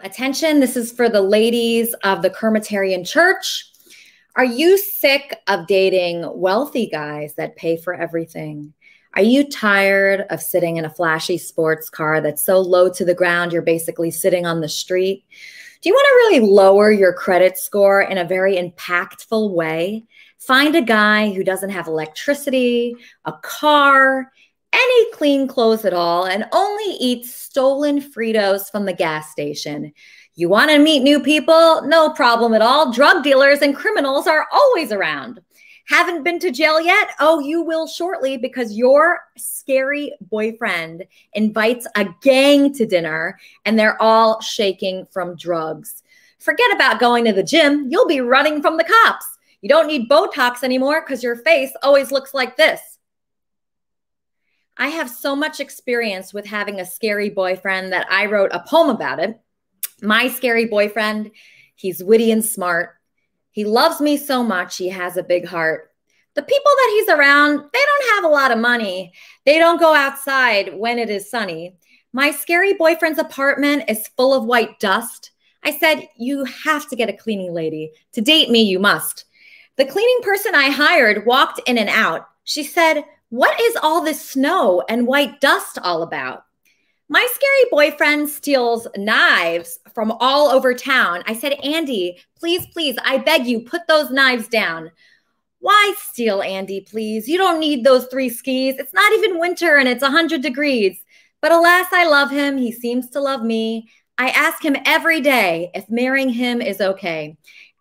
Attention, this is for the ladies of the Kermitarian Church. Are you sick of dating wealthy guys that pay for everything? Are you tired of sitting in a flashy sports car that's so low to the ground you're basically sitting on the street? Do you want to really lower your credit score in a very impactful way? Find a guy who doesn't have electricity, a car, any clean clothes at all, and only eats stolen Fritos from the gas station. You want to meet new people? No problem at all. Drug dealers and criminals are always around. Haven't been to jail yet? Oh, you will shortly, because your scary boyfriend invites a gang to dinner and they're all shaking from drugs. Forget about going to the gym. You'll be running from the cops. You don't need Botox anymore because your face always looks like this. I have so much experience with having a scary boyfriend that I wrote a poem about it. My scary boyfriend, he's witty and smart. He loves me so much, he has a big heart. The people that he's around, they don't have a lot of money. They don't go outside when it is sunny. My scary boyfriend's apartment is full of white dust. I said, you have to get a cleaning lady. To date me, you must. The cleaning person I hired walked in and out. She said, what is all this snow and white dust all about? My scary boyfriend steals knives from all over town. I said, Andy, please, please, I beg you, put those knives down. Why steal, Andy, please? You don't need those 3 skis. It's not even winter and it's 100 degrees. But alas, I love him. He seems to love me. I ask him every day if marrying him is okay.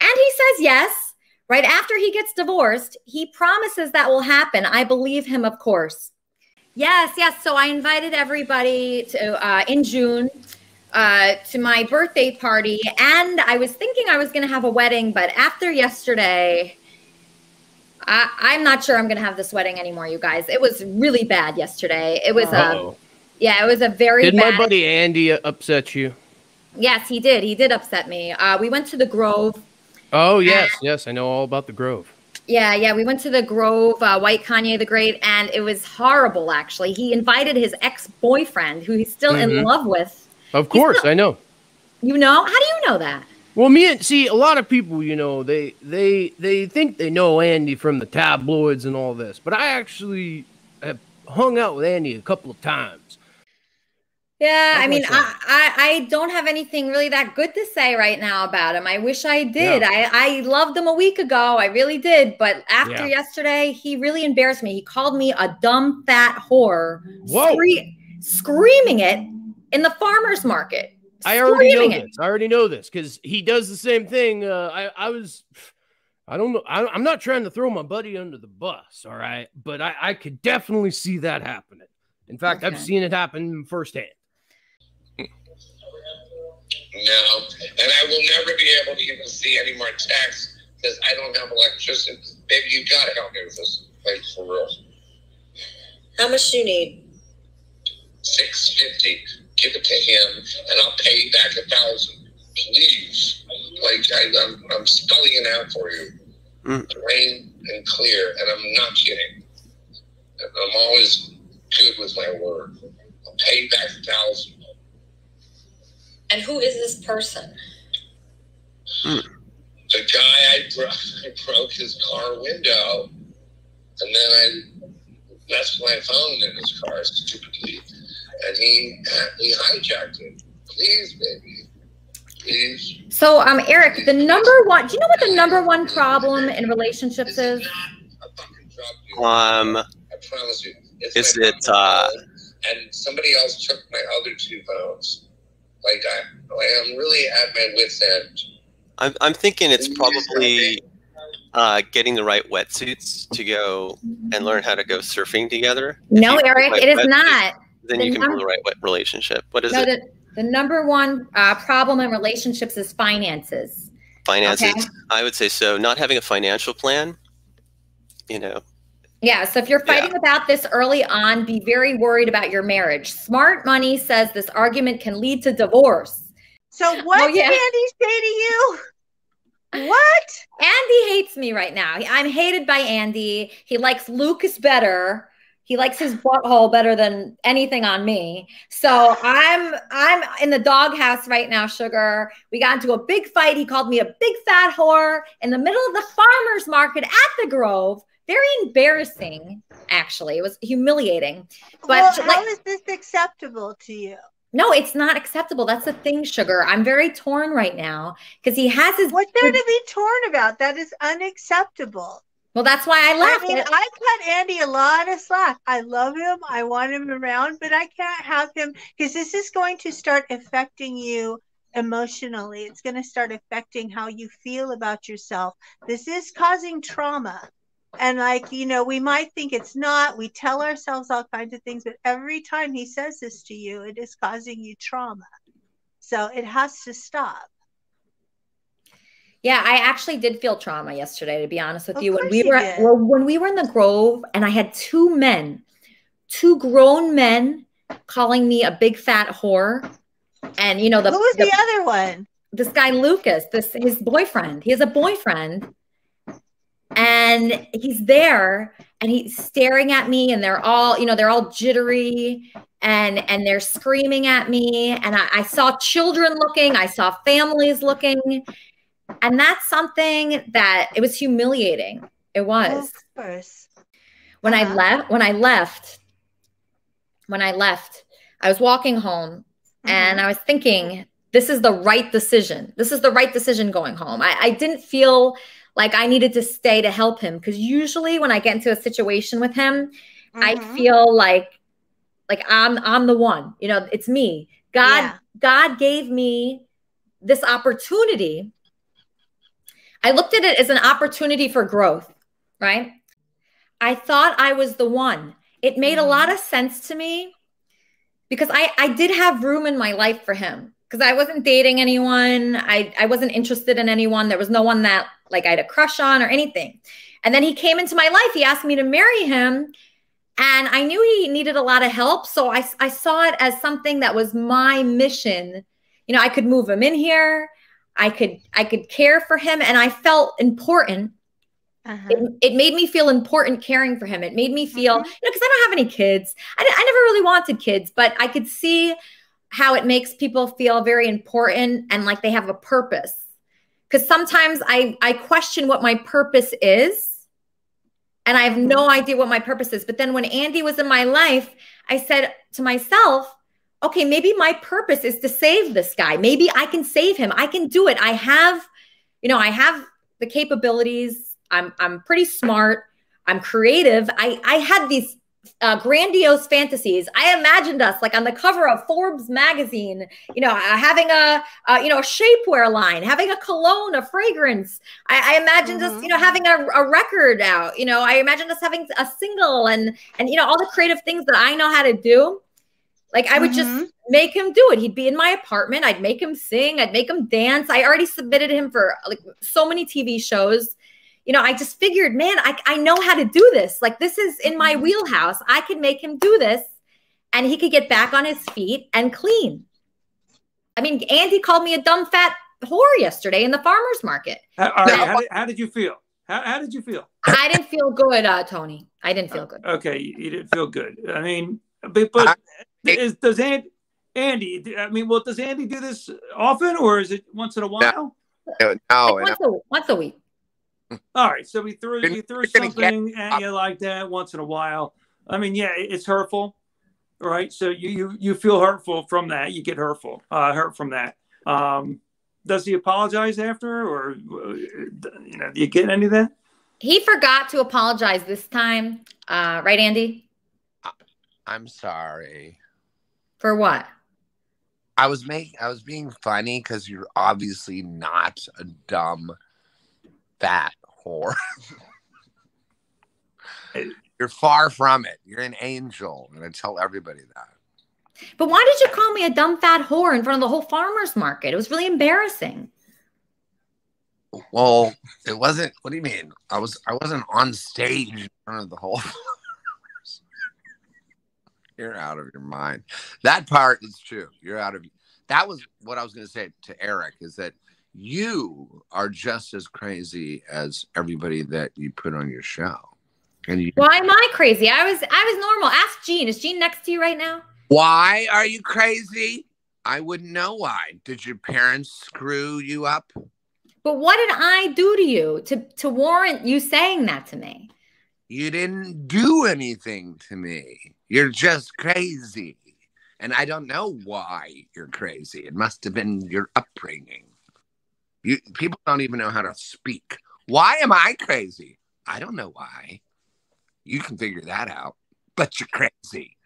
And he says yes. Right after he gets divorced, he promises that will happen. I believe him, of course. Yes, yes. So I invited everybody to in June to my birthday party, and I was thinking I was going to have a wedding, but after yesterday, I'm not sure I'm going to have this wedding anymore, you guys. It was really bad yesterday. It was yeah, it was a very Did bad. My buddy Andy upset you? Yes, he did. He did upset me. We went to the Grove. Oh yes, yes, I know all about the Grove. Yeah, we went to the Grove, White Kanye the Great, and it was horrible, actually. He invited his ex-boyfriend, who he's still in love with. Of course, I know. You know? How do you know that? Well, see, a lot of people, you know, they think they know Andy from the tabloids and all this, but I actually have hung out with Andy a couple of times. Yeah, I mean, I don't have anything really that good to say right now about him. I wish I did. Yeah. I loved him a week ago. I really did. But after yesterday, he really embarrassed me. He called me a dumb, fat whore. Whoa. Screaming it in the farmer's market. I already know this because he does the same thing. I don't know. I'm not trying to throw my buddy under the bus, all right? But I could definitely see that happening. In fact, I've seen it happen firsthand. No, and I will never be able to even see any more texts because I don't have electricity. Baby, you gotta help me with this, like, for real. How much do you need? $650. Give it to him, and I'll pay you back 1,000. Please, like I'm spelling it out for you, plain and clear, and I'm not kidding. I'm always good with my word. I'll pay you back 1,000. And who is this person? The guy I broke his car window, and then I left my phone in his car stupidly, and he hijacked it. Please, baby, please. So, Eric, the number one. Do you know what the number one problem in relationships is? Not a fucking drug deal. I promise you. Is it? And somebody else took my other 2 phones. Like I'm really at my wit's end. I'm thinking it's probably getting the right wetsuits to go and learn how to go surfing together. No, Eric, it is not. Then you can build the right relationship. What is it? The number one problem in relationships is finances. Finances. Okay? I would say so. Not having a financial plan, you know. Yeah, so if you're fighting about this early on, be very worried about your marriage. Smart money says this argument can lead to divorce. So what did Andy say to you? What? Andy hates me right now. I'm hated by Andy. He likes Lucas better. He likes his butthole better than anything on me. So I'm in the doghouse right now, Sugar. We got into a big fight. He called me a big fat whore in the middle of the farmer's market at the Grove. Very embarrassing, actually. It was humiliating. But well, how is this acceptable to you? No, it's not acceptable. That's the thing, Sugar. I'm very torn right now because he has his. What's there to be torn about? That is unacceptable. Well, that's why I left. I mean, I cut Andy a lot of slack. I love him. I want him around, but I can't have him because this is going to start affecting you emotionally. It's going to start affecting how you feel about yourself. This is causing trauma. And like, you know, we might think it's not. We tell ourselves all kinds of things, but every time he says this to you, it is causing you trauma. So it has to stop. Yeah, I actually did feel trauma yesterday, to be honest with you. When we were in the Grove and I had two grown men calling me a big fat whore. And you know, who was the other one? This guy Lucas, his boyfriend. He has a boyfriend. And he's there and he's staring at me and they're all, you know, they're all jittery and they're screaming at me. And I saw children looking, I saw families looking. And that's something that it was humiliating. It was. Of course. When I left, I was walking home and I was thinking, this is the right decision. This is the right decision going home. I didn't feel like I needed to stay to help him because usually when I get into a situation with him, I feel like I'm the one. You know, it's me. God gave me this opportunity. I looked at it as an opportunity for growth, right? I thought I was the one. It made a lot of sense to me because I did have room in my life for him because I wasn't dating anyone. I wasn't interested in anyone. There was no one that like I had a crush on or anything. And then he came into my life. He asked me to marry him. And I knew he needed a lot of help. So I saw it as something that was my mission. You know, I could move him in here. I could care for him. And I felt important. It made me feel important caring for him. It made me feel, you know, because I don't have any kids. I never really wanted kids, but I could see how it makes people feel very important and like they have a purpose. Because sometimes I question what my purpose is. And I have no idea what my purpose is. But then when Andy was in my life, I said to myself, okay, maybe my purpose is to save this guy. Maybe I can save him. I can do it. I have the capabilities. I'm pretty smart. I'm creative. I had these grandiose fantasies. I imagined us like on the cover of Forbes magazine, you know, having a shapewear line, having a cologne, a fragrance. I imagined us, you know, having a record out. You know, I imagined us having a single and you know all the creative things that I know how to do. Like I would just make him do it. He'd be in my apartment. I'd make him sing. I'd make him dance. I already submitted him for like so many TV shows. You know, I just figured, man, I know how to do this. Like this is in my wheelhouse. I could make him do this and he could get back on his feet and clean. I mean, Andy called me a dumb fat whore yesterday in the farmer's market. How did you feel? How did you feel? I didn't feel good, Tony. I didn't feel good. Okay, you didn't feel good. I mean, but does Andy? I mean, well, does Andy do this often, or is it once in a while? No, like once a week. All right, so we threw something at you like that once in a while. I mean, yeah, it's hurtful, right? So you feel hurtful from that. You get hurt from that. Does he apologize after, or you know, do you get any of that? He forgot to apologize this time, right, Andy? I'm sorry. For what? I was being funny because you're obviously not a dumb fat whore. You're far from it. You're an angel, and I tell everybody that. But why did you call me a dumb fat whore in front of the whole farmer's market? It was really embarrassing. Well, it wasn't. What do you mean? I wasn't on stage in front of the whole. You're out of your mind. That part is true. You're out of. That was what I was going to say to Eric, is that you are just as crazy as everybody that you put on your show. And you, why am I crazy? I was normal. Ask Jean. Is Jean next to you right now? why are you crazy? I wouldn't know why. Did your parents screw you up? But what did I do to you to warrant you saying that to me? You didn't do anything to me. You're just crazy. And I don't know why you're crazy. It must have been your upbringing. People don't even know how to speak. Why am I crazy? I don't know why. You can figure that out. But you're crazy.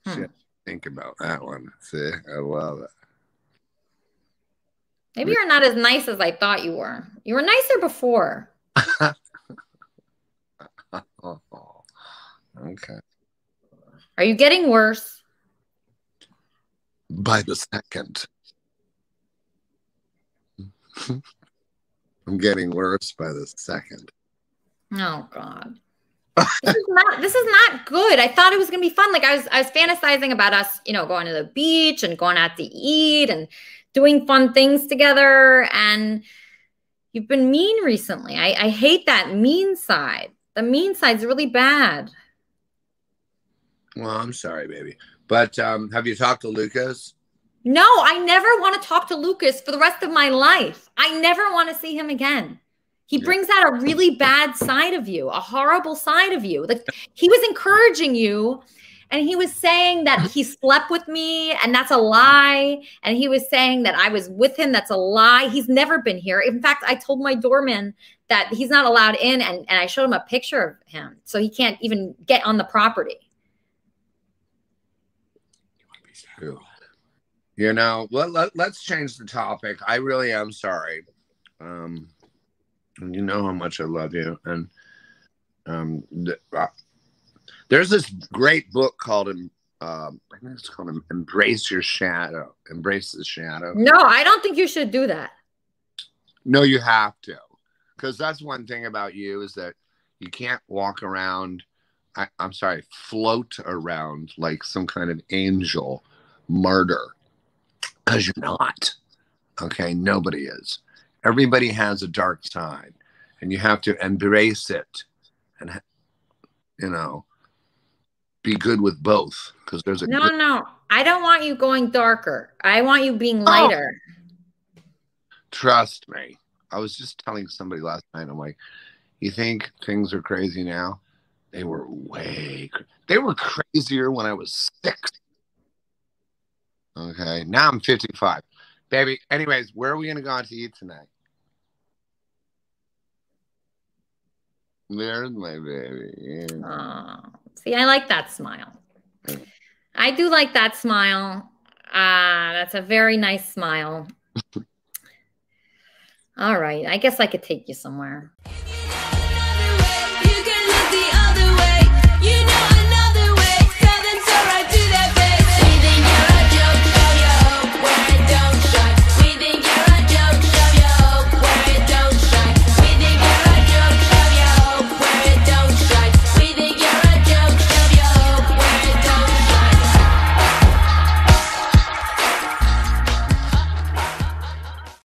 Shit, think about that one. See, I love it. Maybe you're not as nice as I thought you were. You were nicer before. Oh, okay. Are you getting worse? By the second. I'm getting worse by the second. Oh God. This is not good. I thought it was gonna be fun. Like I was fantasizing about us, going to the beach and going out to eat and doing fun things together. And you've been mean recently. I hate that mean side. The mean side's really bad. Well, I'm sorry, baby. But have you talked to Lucas? No, I never want to talk to Lucas for the rest of my life. I never want to see him again. He brings out a really bad side of you, a horrible side of you. Like he was encouraging you and he was saying that he slept with me and that's a lie. And he was saying that I was with him. That's a lie. He's never been here. In fact, I told my doorman that he's not allowed in and I showed him a picture of him. So he can't even get on the property. Let's change the topic. I really am sorry. You know how much I love you. And there's this great book called I think it's called Embrace Your Shadow. Embrace the Shadow. No, I don't think you should do that. No, you have to. Because that's one thing about you is that you can't walk around, float around like some kind of angel martyr. Because you're not. Okay? Nobody is. Everybody has a dark side. And you have to embrace it. And, be good with both. Because there's a... No. I don't want you going darker. I want you being lighter. Oh. Trust me. I was just telling somebody last night, I'm like, you think things are crazy now? They were crazier when I was 6. Okay, now I'm 55. Baby, anyways, where are we going to go out to eat tonight? There's my baby. Yeah. Oh, see, I like that smile. I do like that smile. That's a very nice smile. All right, I guess I could take you somewhere.